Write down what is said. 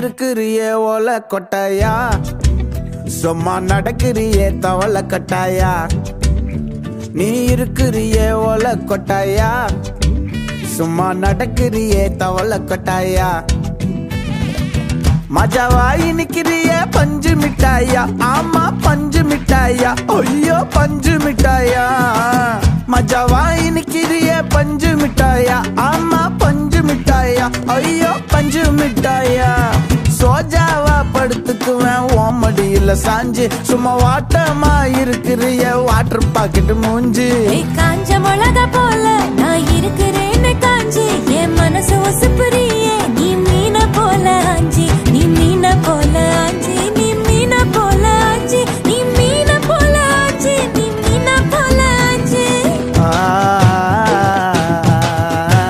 இருக்கிறியே ஓல கொட்டாயா, சும்மா நடக்கிறியே தவள கட்டாயா. நீ இருக்கிறியே ஓல கொட்டாயா, சும்மா நடக்கிறியே தவள கொட்டாயா. மஜாவாய் நிக்கிறிய பஞ்சு மிட்டாயா, ஆமா பஞ்சு மிட்டாயா, ஐயோ பஞ்சு மிட்டாயா. மஜாவாய் நிக்கிறிய பஞ்சு மிட்டாயா, ஆமா பஞ்சு மிட்டாயா, ஐயோ பஞ்சு மிட்டாயா. சோஜாவா படுத்துக்குவேன் ஓமடியில சாஞ்சு, சும்மா வாட்டமா இருக்கிறிய வாட்டர் பாக்கெட் மூஞ்சு. காஞ்ச மிளகா போல